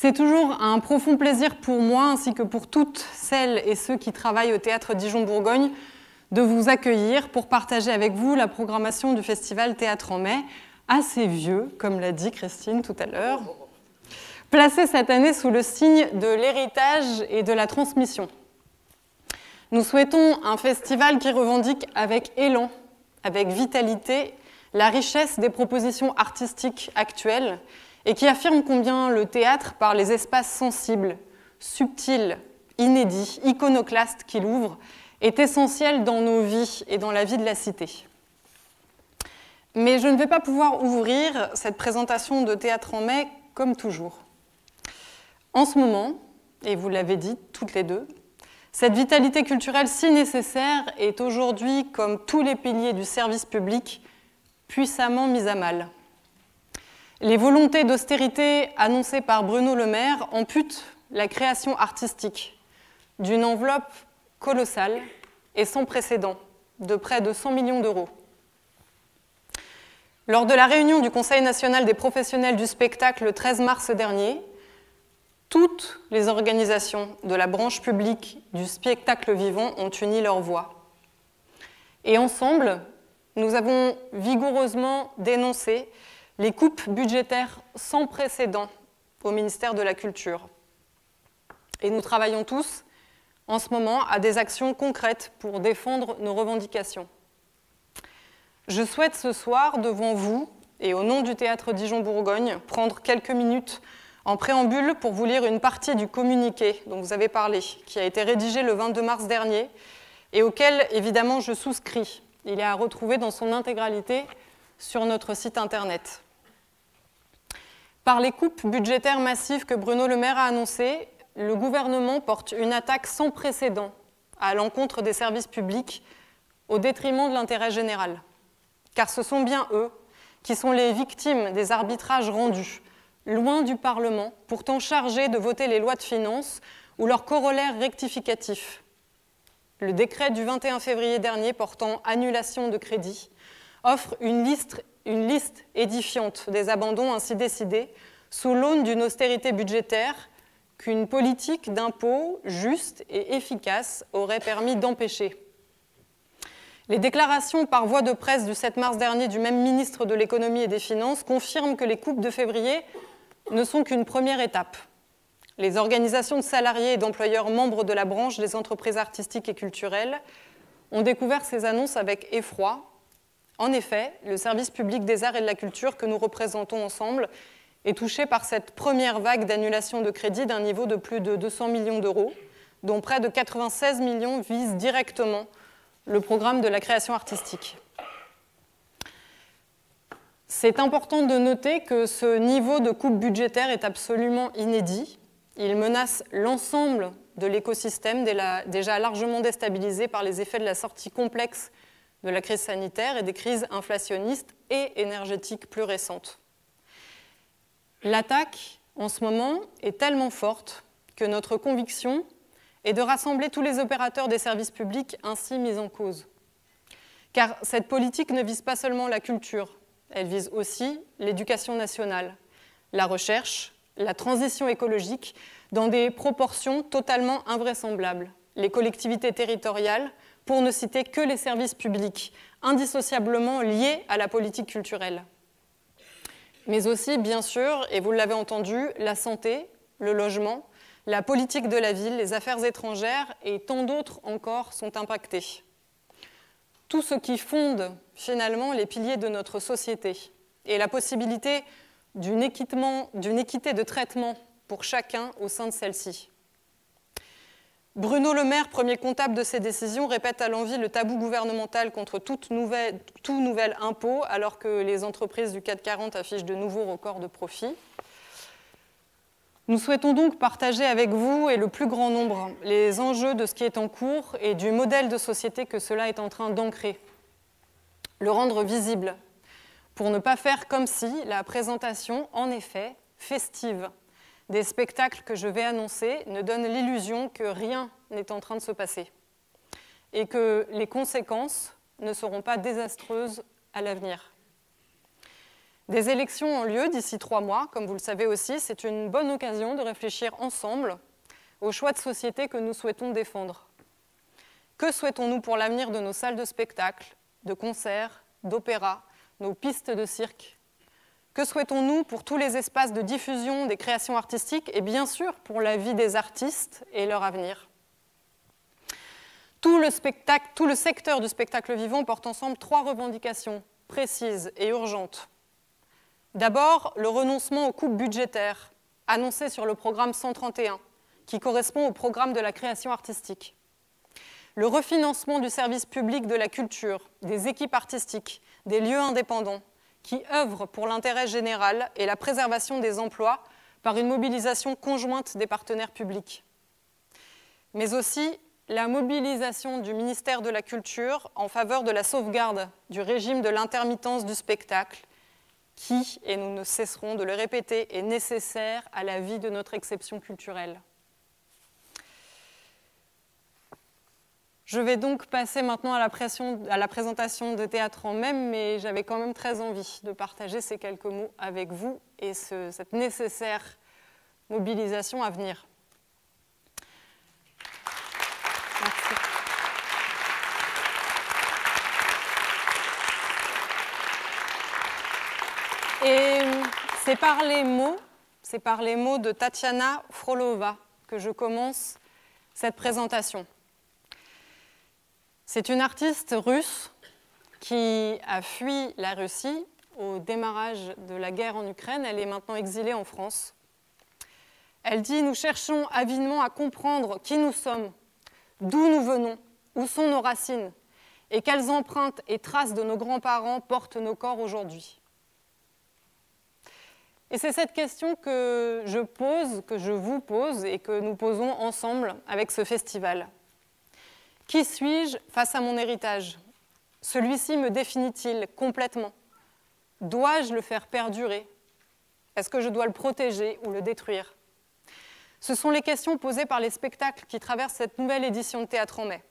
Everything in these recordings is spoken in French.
C'est toujours un profond plaisir pour moi, ainsi que pour toutes celles et ceux qui travaillent au Théâtre Dijon-Bourgogne, de vous accueillir pour partager avec vous la programmation du festival Théâtre en mai, assez vieux, comme l'a dit Christine tout à l'heure, placé cette année sous le signe de l'héritage et de la transmission. Nous souhaitons un festival qui revendique avec élan, avec vitalité, la richesse des propositions artistiques actuelles et qui affirme combien le théâtre, par les espaces sensibles, subtils, inédits, iconoclastes qu'il ouvre, est essentiel dans nos vies et dans la vie de la cité. Mais je ne vais pas pouvoir ouvrir cette présentation de Théâtre en mai comme toujours. En ce moment, et vous l'avez dit toutes les deux, cette vitalité culturelle si nécessaire est aujourd'hui, comme tous les piliers du service public, puissamment mise à mal. Les volontés d'austérité annoncées par Bruno Le Maire amputent la création artistique d'une enveloppe colossale et sans précédent, de près de 100 millions d'euros. Lors de la réunion du Conseil national des professionnels du spectacle le 13 mars dernier, toutes les organisations de la branche publique du spectacle vivant ont uni leur voix. Et ensemble, nous avons vigoureusement dénoncé les coupes budgétaires sans précédent au ministère de la Culture. Et nous travaillons tous, en ce moment, à des actions concrètes pour défendre nos revendications. Je souhaite ce soir, devant vous, et au nom du Théâtre Dijon-Bourgogne, prendre quelques minutes en préambule pour vous lire une partie du communiqué dont vous avez parlé, qui a été rédigé le 22 mars dernier, et auquel, évidemment, je souscris. Il est à retrouver dans son intégralité sur notre site internet. Par les coupes budgétaires massives que Bruno Le Maire a annoncées, le gouvernement porte une attaque sans précédent à l'encontre des services publics au détriment de l'intérêt général. Car ce sont bien eux qui sont les victimes des arbitrages rendus, loin du Parlement, pourtant chargé de voter les lois de finances ou leurs corollaires rectificatifs. Le décret du 21 février dernier portant annulation de crédit offre une liste édifiante des abandons ainsi décidés sous l'aune d'une austérité budgétaire qu'une politique d'impôt juste et efficace aurait permis d'empêcher. Les déclarations par voie de presse du 7 mars dernier du même ministre de l'Économie et des Finances confirment que les coupes de février ne sont qu'une première étape. Les organisations de salariés et d'employeurs membres de la branche des entreprises artistiques et culturelles ont découvert ces annonces avec effroi. En effet, le service public des arts et de la culture que nous représentons ensemble est touché par cette première vague d'annulation de crédit d'un niveau de plus de 200 millions d'euros, dont près de 96 millions visent directement le programme de la création artistique. C'est important de noter que ce niveau de coupe budgétaire est absolument inédit. Il menace l'ensemble de l'écosystème déjà largement déstabilisé par les effets de la sortie complexe de la crise sanitaire et des crises inflationnistes et énergétiques plus récentes. L'attaque, en ce moment, est tellement forte que notre conviction est de rassembler tous les opérateurs des services publics ainsi mis en cause. Car cette politique ne vise pas seulement la culture, elle vise aussi l'éducation nationale, la recherche, la transition écologique, dans des proportions totalement invraisemblables. Les collectivités territoriales, pour ne citer que les services publics, indissociablement liés à la politique culturelle. Mais aussi, bien sûr, et vous l'avez entendu, la santé, le logement, la politique de la ville, les affaires étrangères et tant d'autres encore sont impactés. Tout ce qui fonde finalement les piliers de notre société et la possibilité d'une équité de traitement pour chacun au sein de celle-ci. Bruno Le Maire, premier comptable de ces décisions, répète à l'envi le tabou gouvernemental contre tout nouvel impôt, alors que les entreprises du CAC 40 affichent de nouveaux records de profit. Nous souhaitons donc partager avec vous et le plus grand nombre les enjeux de ce qui est en cours et du modèle de société que cela est en train d'ancrer. Le rendre visible, pour ne pas faire comme si la présentation, en effet, festive, des spectacles que je vais annoncer ne donnent l'illusion que rien n'est en train de se passer et que les conséquences ne seront pas désastreuses à l'avenir. Des élections ont lieu d'ici 3 mois, comme vous le savez aussi. C'est une bonne occasion de réfléchir ensemble aux choix de société que nous souhaitons défendre. Que souhaitons-nous pour l'avenir de nos salles de spectacle, de concerts, d'opéra, nos pistes de cirque? Que souhaitons-nous pour tous les espaces de diffusion des créations artistiques et bien sûr pour la vie des artistes et leur avenir? Tout le secteur du spectacle vivant porte ensemble 3 revendications précises et urgentes. D'abord, le renoncement aux coupes budgétaires annoncées sur le programme 131, qui correspond au programme de la création artistique. Le refinancement du service public de la culture, des équipes artistiques, des lieux indépendants, qui œuvrent pour l'intérêt général et la préservation des emplois par une mobilisation conjointe des partenaires publics. Mais aussi la mobilisation du ministère de la Culture en faveur de la sauvegarde du régime de l'intermittence du spectacle, qui, et nous ne cesserons de le répéter, est nécessaire à la vie de notre exception culturelle. Je vais donc passer maintenant à la présentation de Théâtre en Mai, mais j'avais quand même très envie de partager ces quelques mots avec vous et cette nécessaire mobilisation à venir. Merci. Et c'est par les mots de Tatiana Frolova que je commence cette présentation. C'est une artiste russe qui a fui la Russie au démarrage de la guerre en Ukraine. Elle est maintenant exilée en France. Elle dit « Nous cherchons avidement à comprendre qui nous sommes, d'où nous venons, où sont nos racines, et quelles empreintes et traces de nos grands-parents portent nos corps aujourd'hui. » Et c'est cette question que je pose, que je vous pose et que nous posons ensemble avec ce festival. Qui suis-je face à mon héritage? Celui-ci me définit-il complètement? Dois-je le faire perdurer? Est-ce que je dois le protéger ou le détruire? Ce sont les questions posées par les spectacles qui traversent cette nouvelle édition de Théâtre en Mai.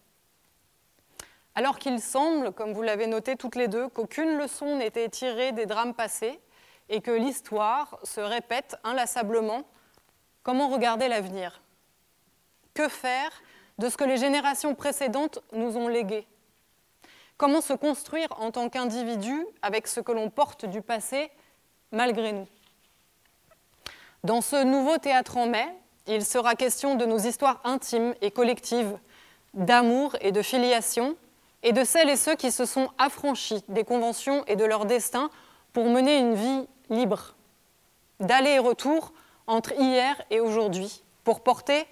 Alors qu'il semble, comme vous l'avez noté toutes les deux, qu'aucune leçon n'était tirée des drames passés et que l'histoire se répète inlassablement, comment regarder l'avenir? Que faire de ce que les générations précédentes nous ont légué? Comment se construire en tant qu'individu avec ce que l'on porte du passé, malgré nous? Dans ce nouveau Théâtre en Mai, il sera question de nos histoires intimes et collectives, d'amour et de filiation, et de celles et ceux qui se sont affranchis des conventions et de leur destin pour mener une vie libre, d'aller et retour entre hier et aujourd'hui, pour porter,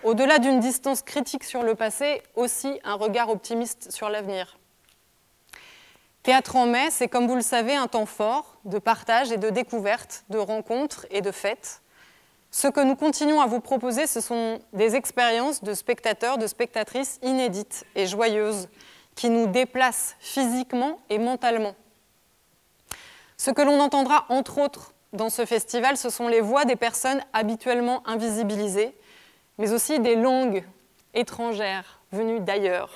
au-delà d'une distance critique sur le passé, aussi un regard optimiste sur l'avenir. Théâtre en Mai, c'est, comme vous le savez, un temps fort de partage et de découverte, de rencontres et de fêtes. Ce que nous continuons à vous proposer, ce sont des expériences de spectateurs, de spectatrices inédites et joyeuses, qui nous déplacent physiquement et mentalement. Ce que l'on entendra, entre autres, dans ce festival, ce sont les voix des personnes habituellement invisibilisées, mais aussi des langues étrangères venues d'ailleurs.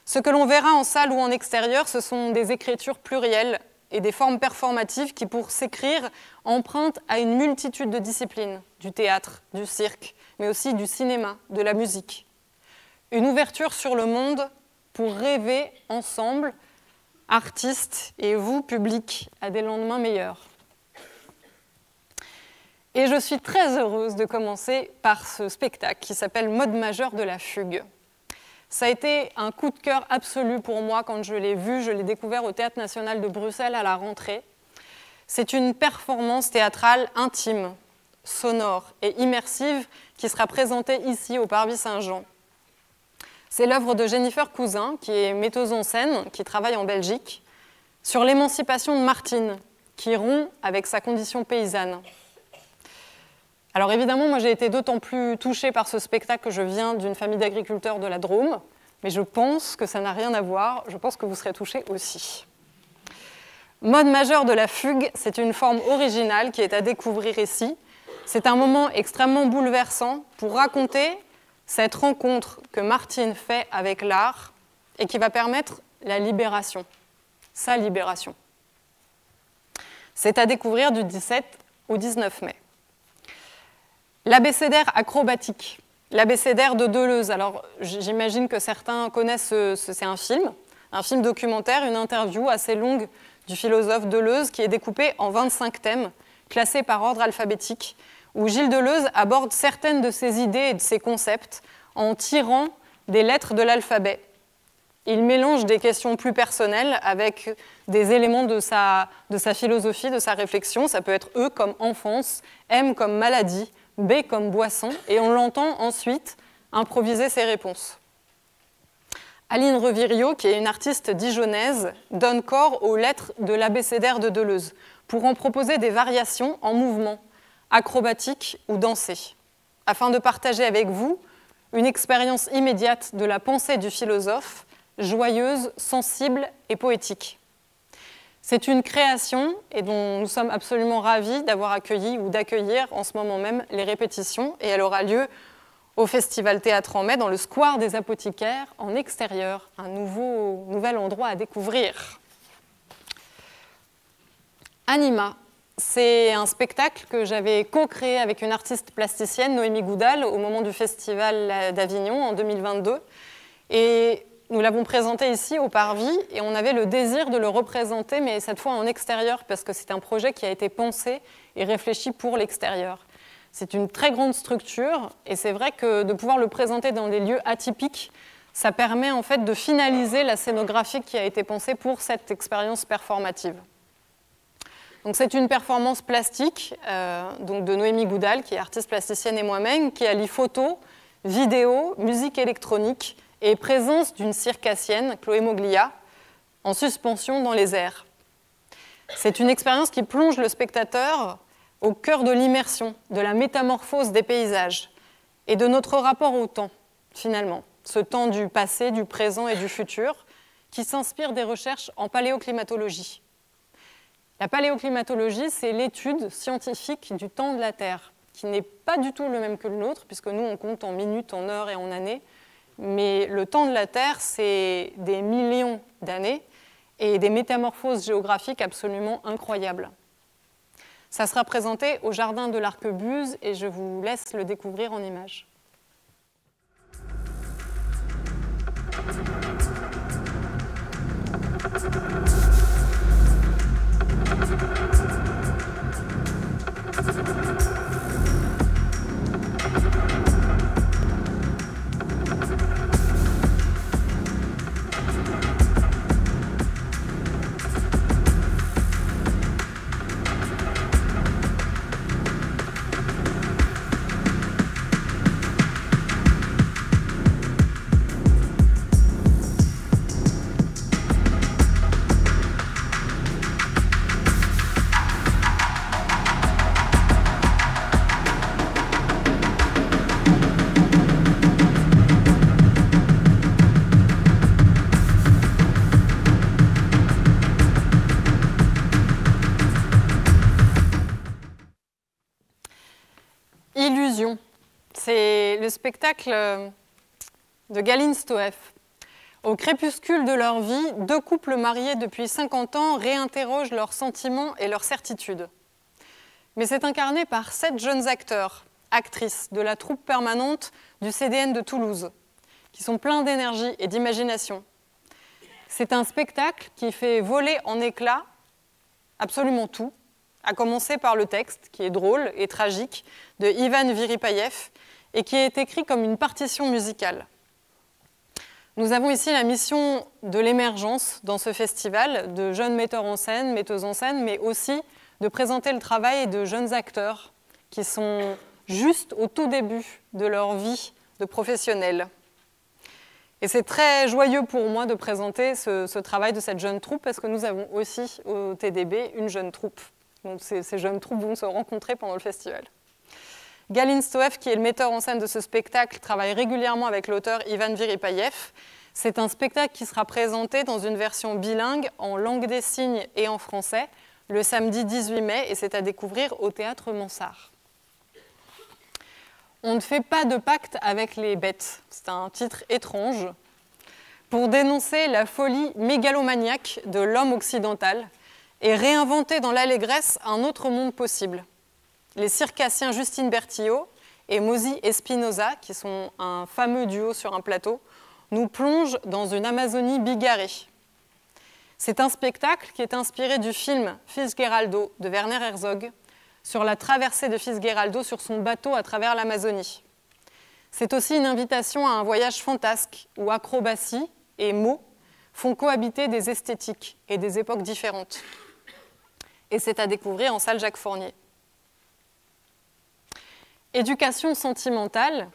Ce que l'on verra en salle ou en extérieur, ce sont des écritures plurielles et des formes performatives qui, pour s'écrire, empruntent à une multitude de disciplines, du théâtre, du cirque, mais aussi du cinéma, de la musique. Une ouverture sur le monde pour rêver ensemble, artistes et vous, public, à des lendemains meilleurs. Et je suis très heureuse de commencer par ce spectacle qui s'appelle Mode majeur de la fugue. Ça a été un coup de cœur absolu pour moi quand je l'ai vu. Je l'ai découvert au Théâtre national de Bruxelles à la rentrée. C'est une performance théâtrale intime, sonore et immersive qui sera présentée ici au Parvis Saint-Jean. C'est l'œuvre de Jennifer Cousin, qui est metteuse en scène, qui travaille en Belgique, sur l'émancipation de Martine, qui rompt avec sa condition paysanne. Alors évidemment, moi j'ai été d'autant plus touchée par ce spectacle que je viens d'une famille d'agriculteurs de la Drôme, mais je pense que ça n'a rien à voir, je pense que vous serez touchés aussi. Mode majeur de la fugue, c'est une forme originale qui est à découvrir ici. C'est un moment extrêmement bouleversant pour raconter cette rencontre que Martine fait avec l'art et qui va permettre la libération, sa libération. C'est à découvrir du 17 au 19 mai. L'abécédaire acrobatique, l'abécédaire de Deleuze. Alors, j'imagine que certains connaissent, c'est un film documentaire, une interview assez longue du philosophe Deleuze qui est découpée en 25 thèmes, classés par ordre alphabétique, où Gilles Deleuze aborde certaines de ses idées et de ses concepts en tirant des lettres de l'alphabet. Il mélange des questions plus personnelles avec des éléments de sa philosophie, de sa réflexion. Ça peut être E comme enfance, M comme maladie, B comme boisson, et on l'entend ensuite improviser ses réponses. Aline Revirio, qui est une artiste dijonnaise, donne corps aux lettres de l'abécédaire de Deleuze pour en proposer des variations en mouvement, acrobatiques ou dansées, afin de partager avec vous une expérience immédiate de la pensée du philosophe, joyeuse, sensible et poétique. C'est une création et dont nous sommes absolument ravis d'avoir accueilli ou d'accueillir en ce moment même les répétitions, et elle aura lieu au Festival Théâtre en Mai dans le Square des Apothicaires en extérieur, un nouvel endroit à découvrir. Anima, c'est un spectacle que j'avais co-créé avec une artiste plasticienne, Noémie Goudal, au moment du Festival d'Avignon en 2022. Et nous l'avons présenté ici au Parvis et on avait le désir de le représenter, mais cette fois en extérieur, parce que c'est un projet qui a été pensé et réfléchi pour l'extérieur. C'est une très grande structure et c'est vrai que de pouvoir le présenter dans des lieux atypiques, ça permet en fait de finaliser la scénographie qui a été pensée pour cette expérience performative. Donc c'est une performance plastique donc de Noémie Goudal, qui est artiste plasticienne, et moi-même, qui allie photo, vidéo, musique électronique et présence d'une circassienne, Chloé Moglia, en suspension dans les airs. C'est une expérience qui plonge le spectateur au cœur de l'immersion, de la métamorphose des paysages et de notre rapport au temps, finalement. Ce temps du passé, du présent et du futur, qui s'inspire des recherches en paléoclimatologie. La paléoclimatologie, c'est l'étude scientifique du temps de la Terre, qui n'est pas du tout le même que le nôtre, puisque nous, on compte en minutes, en heures et en années. Mais le temps de la Terre, c'est des millions d'années et des métamorphoses géographiques absolument incroyables. Ça sera présenté au Jardin de l'Arquebuse et je vous laisse le découvrir en images. Illusion, c'est le spectacle de Galine Stoev. Au crépuscule de leur vie, deux couples mariés depuis 50 ans réinterrogent leurs sentiments et leurs certitudes. Mais c'est incarné par 7 jeunes acteurs, actrices de la troupe permanente du CDN de Toulouse, qui sont pleins d'énergie et d'imagination. C'est un spectacle qui fait voler en éclats absolument tout, à commencer par le texte, qui est drôle et tragique, de Ivan Viripayev, et qui est écrit comme une partition musicale. Nous avons ici la mission de l'émergence dans ce festival, de jeunes metteurs en scène, metteuses en scène, mais aussi de présenter le travail de jeunes acteurs qui sont juste au tout début de leur vie de professionnels. Et c'est très joyeux pour moi de présenter ce travail de cette jeune troupe, parce que nous avons aussi au TDB une jeune troupe. Donc ces jeunes troupes vont se rencontrer pendant le festival. Galine Stoev, qui est le metteur en scène de ce spectacle, travaille régulièrement avec l'auteur Ivan Viripayev. C'est un spectacle qui sera présenté dans une version bilingue en langue des signes et en français le samedi 18 mai, et c'est à découvrir au Théâtre Mansart. On ne fait pas de pacte avec les bêtes. C'est un titre étrange pour dénoncer la folie mégalomaniaque de l'homme occidental et réinventer dans l'allégresse un autre monde possible. Les circassiens Justine Bertillot et Mosi Espinosa, qui sont un fameux duo sur un plateau, nous plongent dans une Amazonie bigarrée. C'est un spectacle qui est inspiré du film Fitzgeraldo de Werner Herzog sur la traversée de Fitzgeraldo sur son bateau à travers l'Amazonie. C'est aussi une invitation à un voyage fantasque où acrobatie et mots font cohabiter des esthétiques et des époques différentes. Et c'est à découvrir en salle Jacques Fournier. Éducation sentimentale,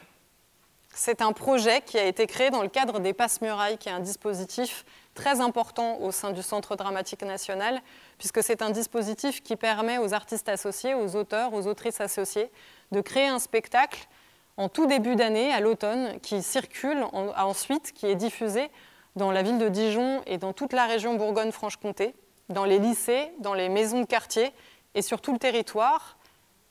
c'est un projet qui a été créé dans le cadre des Passe-Murailles, qui est un dispositif très important au sein du Centre dramatique national, puisque c'est un dispositif qui permet aux artistes associés, aux auteurs, aux autrices associées, de créer un spectacle en tout début d'année, à l'automne, qui circule ensuite, qui est diffusé dans la ville de Dijon et dans toute la région Bourgogne-Franche-Comté, dans les lycées, dans les maisons de quartier et sur tout le territoire.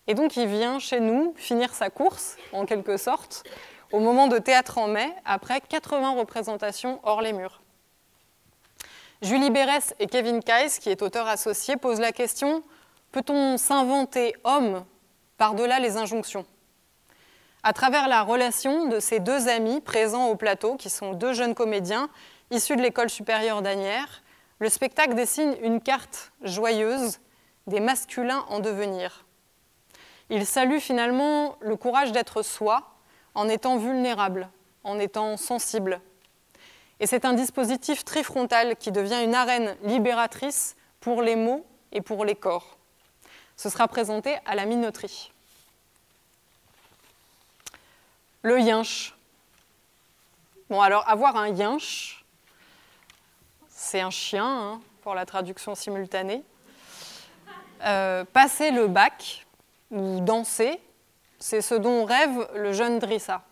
Et donc il vient chez nous finir sa course, en quelque sorte, au moment de Théâtre en mai, après 80 représentations hors les murs. Julie Berès et Kevin Kais, qui est auteur associé, posent la question « Peut-on s'inventer homme par-delà les injonctions ?» À travers la relation de ces deux amis présents au plateau, qui sont deux jeunes comédiens issus de l'école supérieure d'Asnières, le spectacle dessine une carte joyeuse des masculins en devenir. Il salue finalement le courage d'être soi, en étant vulnérable, en étant sensible. Et c'est un dispositif trifrontal qui devient une arène libératrice pour les mots et pour les corps. Ce sera présenté à la Minoterie. Le yinche. Bon, alors, avoir un yinche, c'est un chien, hein, pour la traduction simultanée. Passer le bac, ou danser, c'est ce dont rêve le jeune Drissa.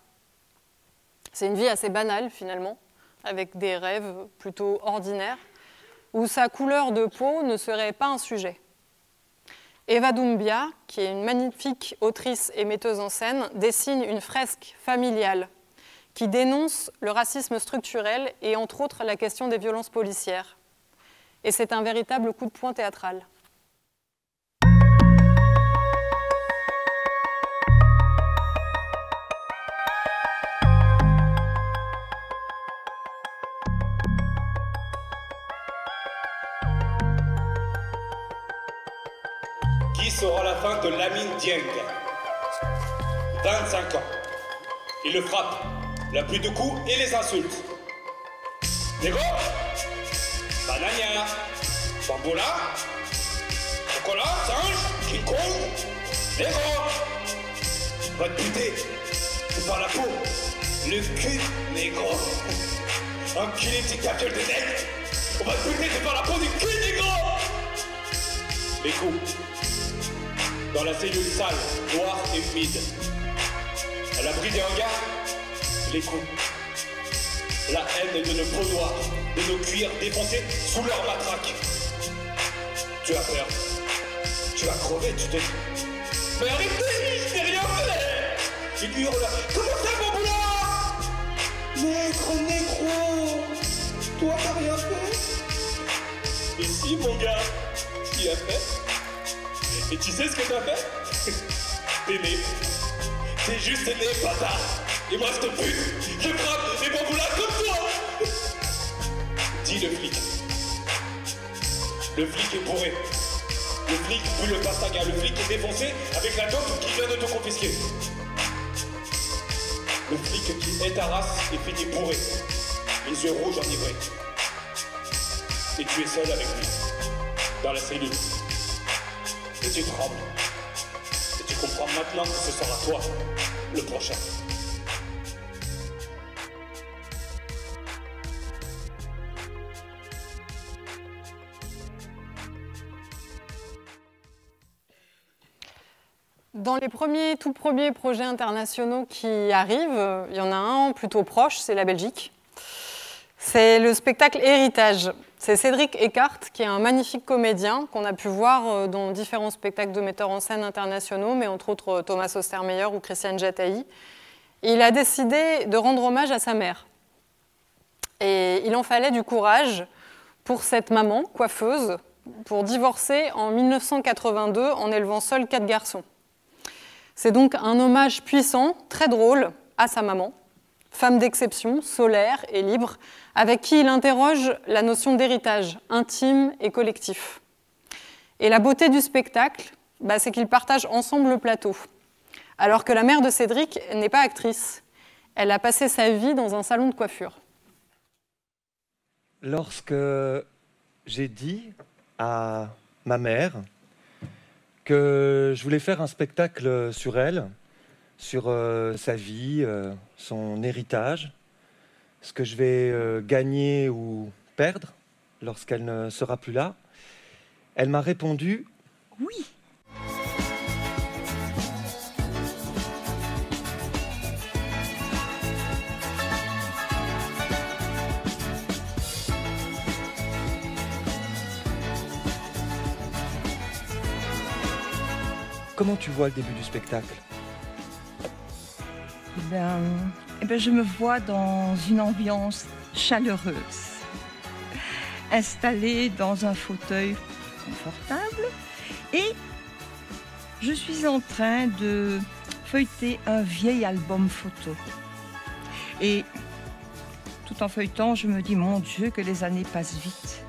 C'est une vie assez banale, finalement, avec des rêves plutôt ordinaires, où sa couleur de peau ne serait pas un sujet. Eva Doumbia, qui est une magnifique autrice et metteuse en scène, dessine une fresque familiale qui dénonce le racisme structurel et entre autres la question des violences policières. Et c'est un véritable coup de poing théâtral. Qui sera la fin de Lamine Dieng, 25 ans. Il le frappe, la pluie de coups et les insultes. Négro, banania, bamboula, chocolat, singe, King Kong, négro. Va te buter, c'est par la peau, le cul, négro. Enculé, petit capture de nec. On va te buter, c'est par la peau du cul, négro. Les coups. Dans la cellule sale, noire et humide. À l'abri des hangars, les coups. La haine de nos peaux noires, de nos cuirs défoncés sous leur matraque. Tu as peur. Tu vas crever, tu t'es... Mais arrêtez, je n'ai rien fait. Il hurle. Comment ça, mon boulot? Négro, toi t'as rien fait? Et si, mon gars, tu as fait? Et tu sais ce que t'as fait? T'es né. T'es juste né, bâtard. Et moi je te bute. Je frappe les bamboulas comme toi. Dis le flic. Le flic est bourré. Le flic pue le pastaga. Le flic est défoncé avec la dope qui vient de te confisquer. Le flic qui est ta race et finit bourré. Les yeux rouges enivrés. Et tu es seul avec lui. Dans la cellule. Et tu trembles. Et tu comprends maintenant que ce sera toi, le prochain. Dans les tout premiers projets internationaux qui arrivent, il y en a un plutôt proche, c'est la Belgique. C'est le spectacle Héritage. C'est Cédric Eckart, qui est un magnifique comédien qu'on a pu voir dans différents spectacles de metteurs en scène internationaux, mais entre autres Thomas Ostermeyer ou Christiane Jataï. Il a décidé de rendre hommage à sa mère. Et il en fallait du courage pour cette maman coiffeuse pour divorcer en 1982 en élevant seul 4 garçons. C'est donc un hommage puissant, très drôle, à sa maman, femme d'exception, solaire et libre, avec qui il interroge la notion d'héritage intime et collectif. Et la beauté du spectacle, c'est qu'ils partagent ensemble le plateau. Alors que la mère de Cédric n'est pas actrice. Elle a passé sa vie dans un salon de coiffure. Lorsque j'ai dit à ma mère que je voulais faire un spectacle sur elle, sur sa vie, son héritage, ce que je vais gagner ou perdre lorsqu'elle ne sera plus là, elle m'a répondu « oui ». Comment tu vois le début du spectacle? Je me vois dans une ambiance chaleureuse, installée dans un fauteuil confortable et je suis en train de feuilleter un vieil album photo. Et tout en feuilletant, je me dis, mon Dieu, que les années passent vite.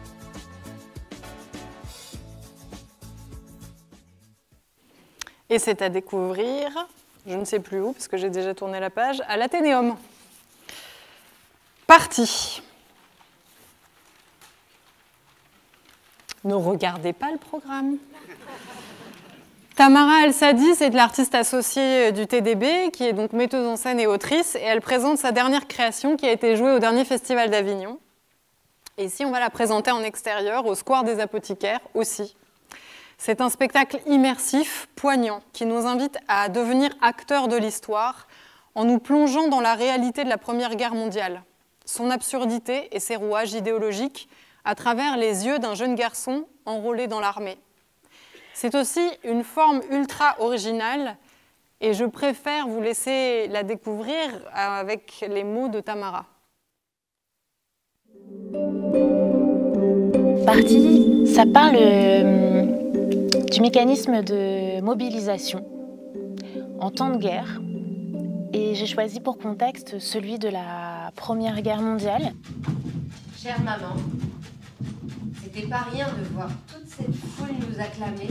Et c'est à découvrir, je ne sais plus où, parce que j'ai déjà tourné la page, à l'Athénéum. Parti. Ne regardez pas le programme. Tamara El-Sadi, c'est l'artiste associée du TDB, qui est donc metteuse en scène et autrice, et elle présente sa dernière création qui a été jouée au dernier festival d'Avignon. Et ici, on va la présenter en extérieur, au Square des Apothicaires aussi. C'est un spectacle immersif, poignant, qui nous invite à devenir acteurs de l'histoire en nous plongeant dans la réalité de la Première Guerre mondiale, son absurdité et ses rouages idéologiques à travers les yeux d'un jeune garçon enrôlé dans l'armée. C'est aussi une forme ultra originale et je préfère vous laisser la découvrir avec les mots de Tamara. Parti, ça parle du mécanisme de mobilisation en temps de guerre. Et j'ai choisi pour contexte celui de la Première Guerre mondiale. Chère maman, c'était pas rien de voir toute cette foule nous acclamer.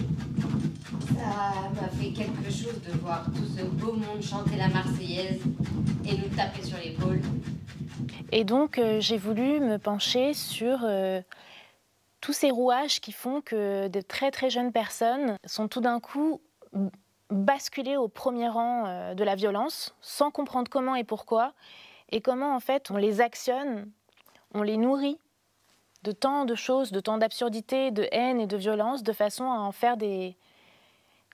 Ça m'a fait quelque chose de voir tout ce beau monde chanter la Marseillaise et nous taper sur l'épaule. Et donc j'ai voulu me pencher sur tous ces rouages qui font que de très très jeunes personnes sont tout d'un coup basculées au premier rang de la violence, sans comprendre comment et pourquoi, et comment en fait on les actionne, on les nourrit de tant de choses, de tant d'absurdité, de haine et de violence, de façon à en faire des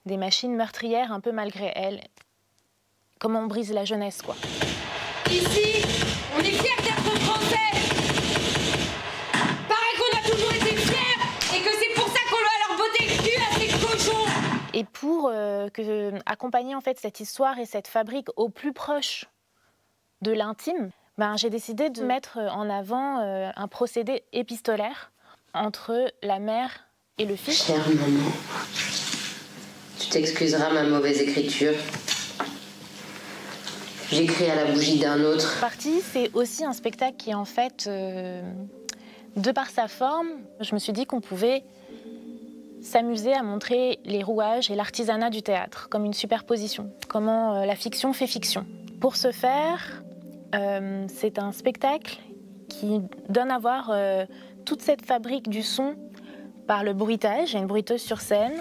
machines meurtrières un peu malgré elles. Comment on brise la jeunesse, quoi. Ici, on est fiers d'être français. Et pour accompagner en fait cette histoire et cette fabrique au plus proche de l'intime, j'ai décidé de mettre en avant un procédé épistolaire entre la mère et le fils. Chère maman, tu t'excuseras ma mauvaise écriture. J'écris à la bougie d'un autre. Parti, c'est aussi un spectacle qui en fait, de par sa forme, je me suis dit qu'on pouvait s'amuser à montrer les rouages et l'artisanat du théâtre, comme une superposition, comment la fiction fait fiction. Pour ce faire, c'est un spectacle qui donne à voir toute cette fabrique du son par le bruitage. Il y a une bruiteuse sur scène.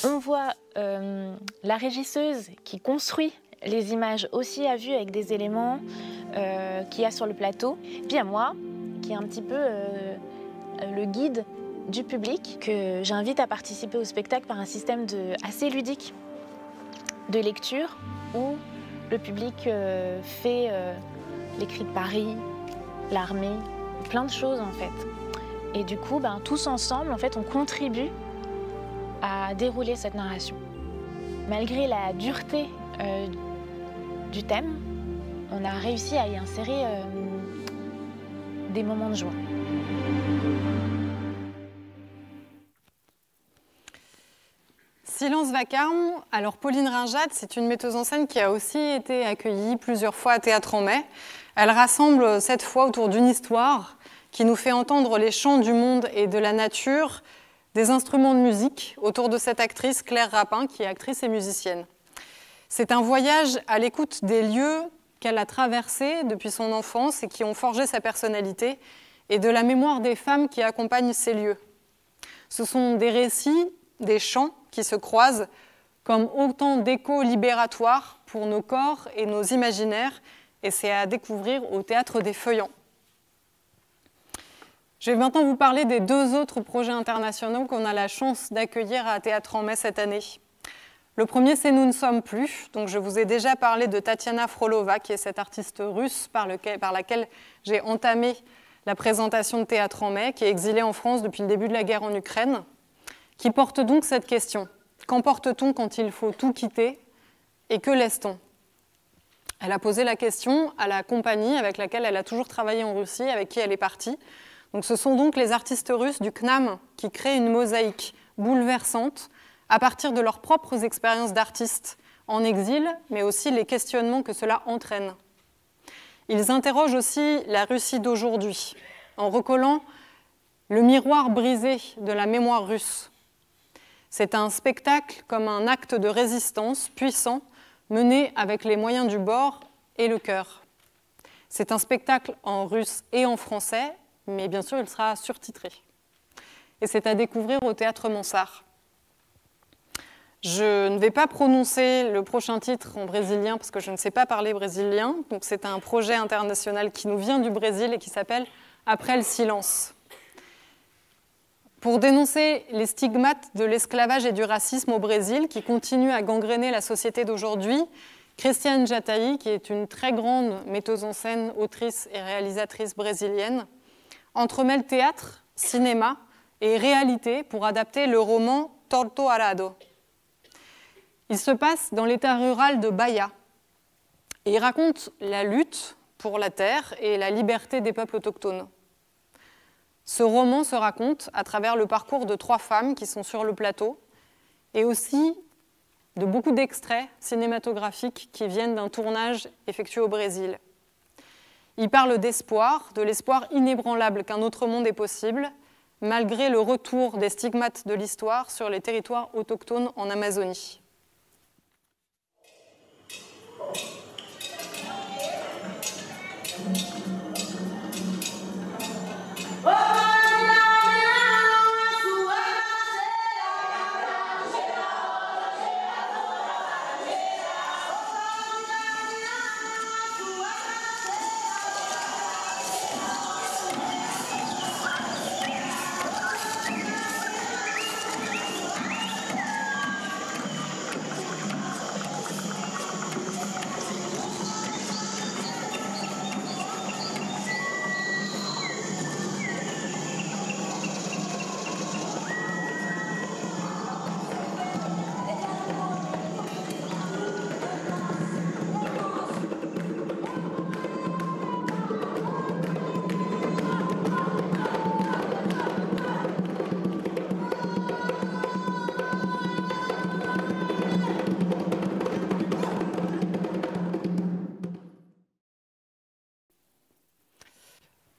On voit la régisseuse qui construit les images aussi à vue avec des éléments qu'il y a sur le plateau. Puis à moi, qui est un petit peu le guide du public, que j'invite à participer au spectacle par un système assez ludique de lecture, où le public fait les cris de Paris, l'armée, plein de choses en fait. Et du coup, tous ensemble, en fait, on contribue à dérouler cette narration. Malgré la dureté du thème, on a réussi à y insérer des moments de joie. Silence vacarme. Alors Pauline Rinjade, c'est une metteuse en scène qui a aussi été accueillie plusieurs fois à Théâtre en Mai. Elle rassemble cette fois autour d'une histoire qui nous fait entendre les chants du monde et de la nature, des instruments de musique autour de cette actrice Claire Rapin, qui est actrice et musicienne. C'est un voyage à l'écoute des lieux qu'elle a traversés depuis son enfance et qui ont forgé sa personnalité, et de la mémoire des femmes qui accompagnent ces lieux. Ce sont des récits, des chants qui se croisent comme autant d'échos libératoires pour nos corps et nos imaginaires, et c'est à découvrir au Théâtre des Feuillants. Je vais maintenant vous parler des 2 autres projets internationaux qu'on a la chance d'accueillir à Théâtre en Mai cette année. Le premier, c'est Nous ne sommes plus. Donc, je vous ai déjà parlé de Tatiana Frolova, qui est cette artiste russe par laquelle j'ai entamé la présentation de Théâtre en Mai, qui est exilée en France depuis le début de la guerre en Ukraine, qui porte donc cette question. Qu'emporte-t-on quand il faut tout quitter et que laisse-t-on? Elle a posé la question à la compagnie avec laquelle elle a toujours travaillé en Russie, avec qui elle est partie. Donc, ce sont donc les artistes russes du CNAM qui créent une mosaïque bouleversante à partir de leurs propres expériences d'artistes en exil, mais aussi les questionnements que cela entraîne. Ils interrogent aussi la Russie d'aujourd'hui, en recollant le miroir brisé de la mémoire russe. C'est un spectacle comme un acte de résistance puissant, mené avec les moyens du bord et le cœur. C'est un spectacle en russe et en français, mais bien sûr il sera surtitré. Et c'est à découvrir au Théâtre Mansart. Je ne vais pas prononcer le prochain titre en brésilien parce que je ne sais pas parler brésilien. Donc c'est un projet international qui nous vient du Brésil et qui s'appelle « Après le silence ». Pour dénoncer les stigmates de l'esclavage et du racisme au Brésil qui continuent à gangréner la société d'aujourd'hui, Christiane Jatahy, qui est une très grande metteuse en scène, autrice et réalisatrice brésilienne, entremêle théâtre, cinéma et réalité pour adapter le roman Torto Arado. Il se passe dans l'état rural de Bahia et il raconte la lutte pour la terre et la liberté des peuples autochtones. Ce roman se raconte à travers le parcours de 3 femmes qui sont sur le plateau et aussi de beaucoup d'extraits cinématographiques qui viennent d'un tournage effectué au Brésil. Il parle d'espoir, de l'espoir inébranlable qu'un autre monde est possible, malgré le retour des stigmates de l'histoire sur les territoires autochtones en Amazonie.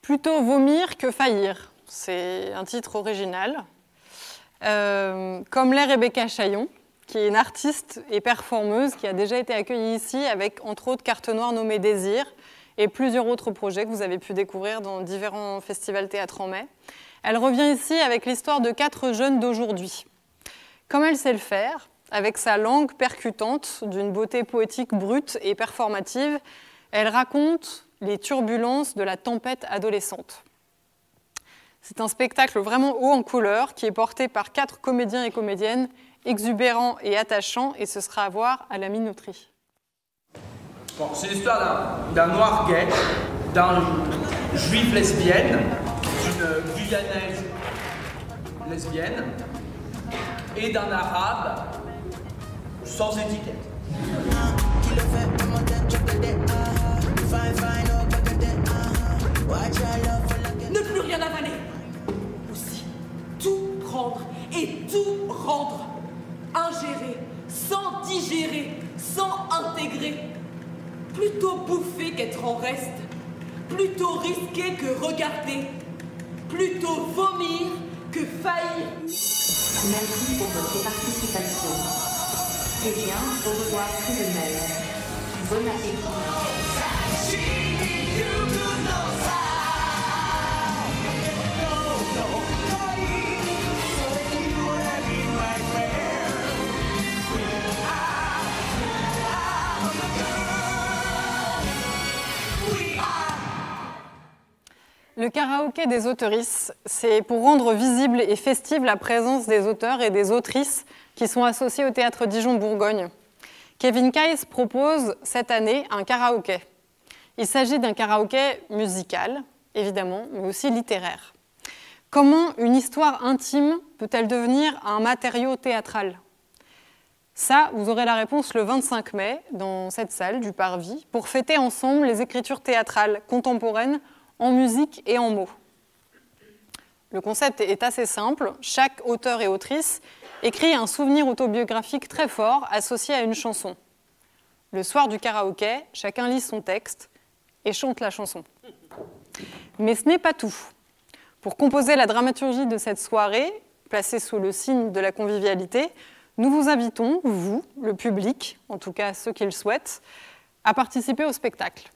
Plutôt vomir que faillir, c'est un titre original. Comme l'est Rebecca Chaillon, qui est une artiste et performeuse qui a déjà été accueillie ici avec, entre autres, Carte Noire nommée Désir et plusieurs autres projets que vous avez pu découvrir dans différents festivals Théâtre en Mai. Elle revient ici avec l'histoire de 4 jeunes d'aujourd'hui. Comme elle sait le faire, avec sa langue percutante, d'une beauté poétique brute et performative, elle raconte les turbulences de la tempête adolescente. C'est un spectacle vraiment haut en couleur qui est porté par 4 comédiens et comédiennes exubérants et attachants, et ce sera à voir à la Minoterie. Bon, c'est l'histoire d'un noir gay, d'un juif lesbienne, d'une guyanaise lesbienne et d'un arabe sans étiquette. Ne plus rien avaler. Aussi, tout prendre et tout rendre. Ingérer, sans digérer, sans intégrer. Plutôt bouffer qu'être en reste. Plutôt risquer que regarder. Plutôt vomir que faillir. Merci pour votre participation. C'est bien, au revoir tout de même. Bon appétit. Le karaoké des auteurices, c'est pour rendre visible et festive la présence des auteurs et des autrices qui sont associés au Théâtre Dijon-Bourgogne. Kevin Kayes propose cette année un karaoké. Il s'agit d'un karaoké musical, évidemment, mais aussi littéraire. Comment une histoire intime peut-elle devenir un matériau théâtral ? Ça, vous aurez la réponse le 25 mai, dans cette salle du Parvis, pour fêter ensemble les écritures théâtrales contemporaines en musique et en mots. Le concept est assez simple. Chaque auteur et autrice écrit un souvenir autobiographique très fort associé à une chanson. Le soir du karaoké, chacun lit son texte et chante la chanson. Mais ce n'est pas tout. Pour composer la dramaturgie de cette soirée, placée sous le signe de la convivialité, nous vous invitons, vous, le public, en tout cas ceux qui le souhaitent, à participer au spectacle.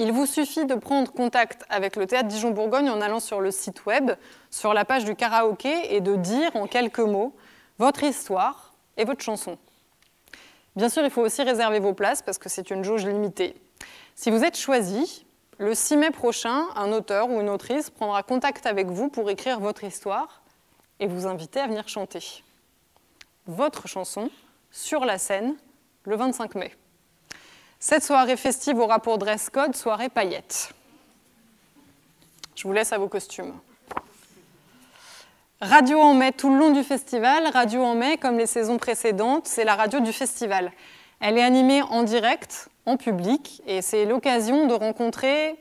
Il vous suffit de prendre contact avec le Théâtre Dijon-Bourgogne en allant sur le site web, sur la page du karaoké, et de dire en quelques mots votre histoire et votre chanson. Bien sûr, il faut aussi réserver vos places parce que c'est une jauge limitée. Si vous êtes choisi, le 6 mai prochain, un auteur ou une autrice prendra contact avec vous pour écrire votre histoire et vous inviter à venir chanter votre chanson sur la scène le 25 mai. Cette soirée festive aura pour dress code soirée paillettes. Je vous laisse à vos costumes. Radio en mai tout le long du festival. Radio en mai, comme les saisons précédentes, c'est la radio du festival. Elle est animée en direct, en public, et c'est l'occasion de rencontrer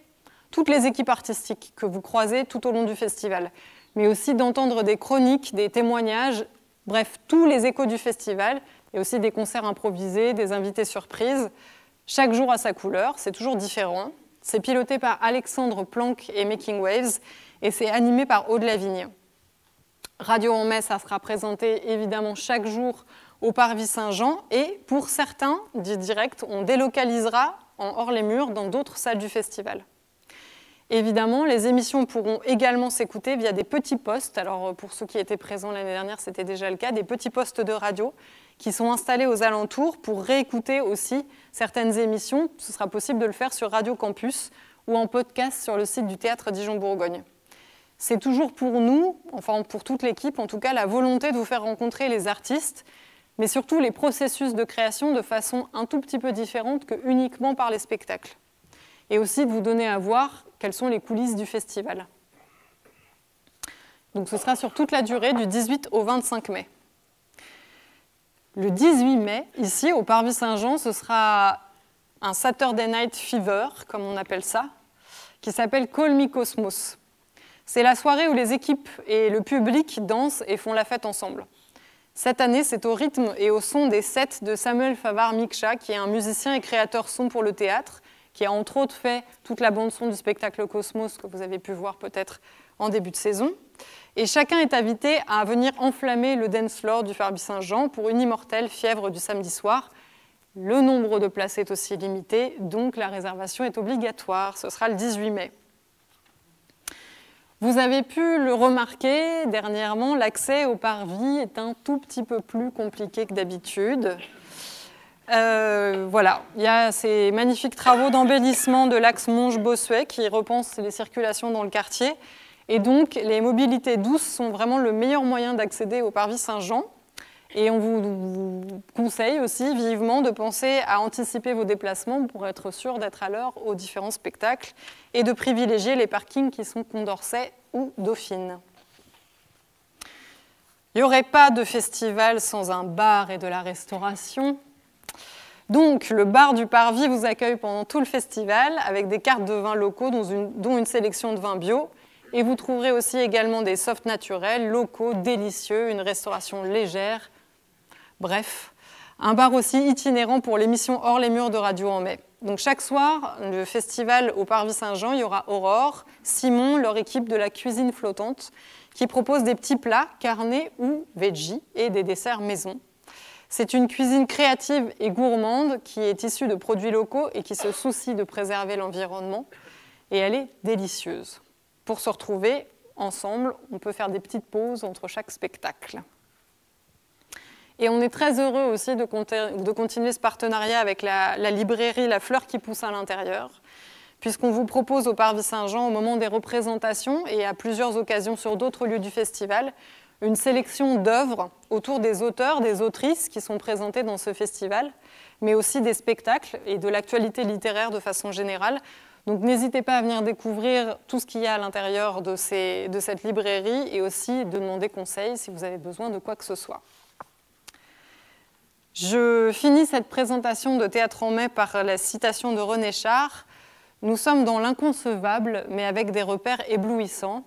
toutes les équipes artistiques que vous croisez tout au long du festival, mais aussi d'entendre des chroniques, des témoignages, bref, tous les échos du festival, et aussi des concerts improvisés, des invités surprises. Chaque jour a sa couleur, c'est toujours différent. C'est piloté par Alexandre Planck et Making Waves, et c'est animé par Aude Lavigne. Radio en mai, ça sera présenté évidemment chaque jour au Parvis Saint-Jean, et pour certains, dits directs, on délocalisera en hors les murs dans d'autres salles du festival. Évidemment, les émissions pourront également s'écouter via des petits postes. Alors pour ceux qui étaient présents l'année dernière, c'était déjà le cas, des petits postes de radio qui sont installés aux alentours pour réécouter aussi certaines émissions. Ce sera possible de le faire sur Radio Campus ou en podcast sur le site du Théâtre Dijon-Bourgogne. C'est toujours pour nous, enfin pour toute l'équipe en tout cas, la volonté de vous faire rencontrer les artistes, mais surtout les processus de création de façon un tout petit peu différente que uniquement par les spectacles. Et aussi de vous donner à voir quelles sont les coulisses du festival. Donc ce sera sur toute la durée du 18 au 25 mai. Le 18 mai, ici au Parvis Saint-Jean, ce sera un Saturday Night Fever, comme on appelle ça, qui s'appelle Call Me Cosmos. C'est la soirée où les équipes et le public dansent et font la fête ensemble. Cette année, c'est au rythme et au son des sets de Samuel Favard-Miksha, qui est un musicien et créateur son pour le théâtre, qui a entre autres fait toute la bande-son du spectacle Cosmos, que vous avez pu voir peut-être en début de saison. Et chacun est invité à venir enflammer le dance floor du Parvis Saint-Jean pour une immortelle fièvre du samedi soir. Le nombre de places est aussi limité, donc la réservation est obligatoire. Ce sera le 18 mai. Vous avez pu le remarquer dernièrement, l'accès au Parvis est un tout petit peu plus compliqué que d'habitude. Voilà, il y a ces magnifiques travaux d'embellissement de l'axe Monge-Bossuet qui repensent les circulations dans le quartier. Et donc, les mobilités douces sont vraiment le meilleur moyen d'accéder au Parvis Saint-Jean. Et on vous conseille aussi vivement de penser à anticiper vos déplacements pour être sûr d'être à l'heure aux différents spectacles et de privilégier les parkings qui sont Condorcet ou Dauphine. Il n'y aurait pas de festival sans un bar et de la restauration. Donc, le bar du Parvis vous accueille pendant tout le festival avec des cartes de vins locaux, dont une sélection de vins bio. Et vous trouverez aussi également des softs naturels, locaux, délicieux, une restauration légère. Bref, un bar aussi itinérant pour l'émission Hors les murs de Radio en mai. Donc chaque soir, le festival au Parvis Saint-Jean, il y aura Aurore, Simon, leur équipe de la cuisine flottante, qui propose des petits plats, carnés ou veggie, et des desserts maison. C'est une cuisine créative et gourmande qui est issue de produits locaux et qui se soucie de préserver l'environnement. Et elle est délicieuse. Pour se retrouver ensemble, on peut faire des petites pauses entre chaque spectacle. Et on est très heureux aussi de continuer ce partenariat avec la librairie La Fleur qui pousse à l'intérieur, puisqu'on vous propose au Parvis Saint-Jean, au moment des représentations et à plusieurs occasions sur d'autres lieux du festival, une sélection d'œuvres autour des auteurs, des autrices qui sont présentés dans ce festival, mais aussi des spectacles et de l'actualité littéraire de façon générale. Donc n'hésitez pas à venir découvrir tout ce qu'il y a à l'intérieur de cette librairie et aussi de demander conseil si vous avez besoin de quoi que ce soit. Je finis cette présentation de Théâtre en mai par la citation de René Char. « Nous sommes dans l'inconcevable, mais avec des repères éblouissants. »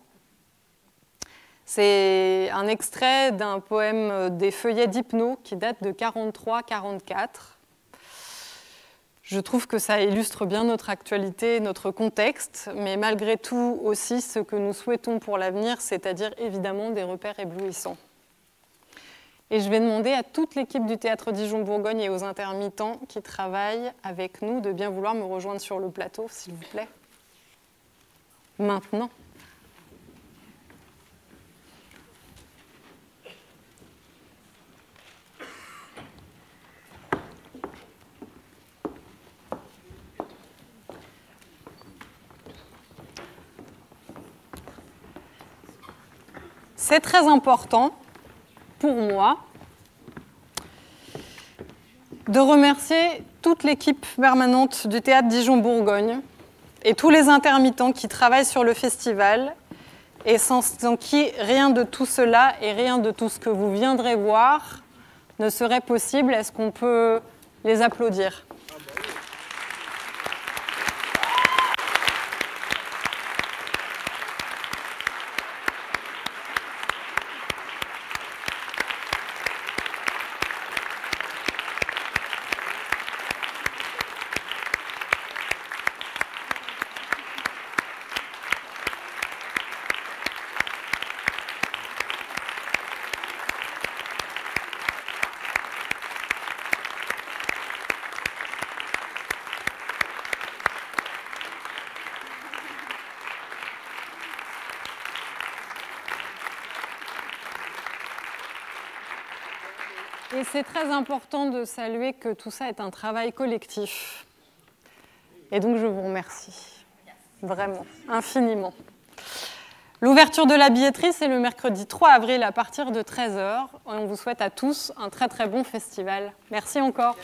C'est un extrait d'un poème des Feuillets d'Hypno qui date de 43-44. Je trouve que ça illustre bien notre actualité, notre contexte, mais malgré tout aussi ce que nous souhaitons pour l'avenir, c'est-à-dire évidemment des repères éblouissants. Et je vais demander à toute l'équipe du Théâtre Dijon-Bourgogne et aux intermittents qui travaillent avec nous de bien vouloir me rejoindre sur le plateau, s'il vous plaît. Maintenant. C'est très important pour moi de remercier toute l'équipe permanente du Théâtre Dijon-Bourgogne et tous les intermittents qui travaillent sur le festival et sans qui rien de tout cela et rien de tout ce que vous viendrez voir ne serait possible. Est-ce qu'on peut les applaudir ? Et c'est très important de saluer que tout ça est un travail collectif. Et donc je vous remercie, vraiment, infiniment. L'ouverture de la billetterie, c'est le mercredi 3 avril à partir de 13h. Et on vous souhaite à tous un très très bon festival. Merci encore.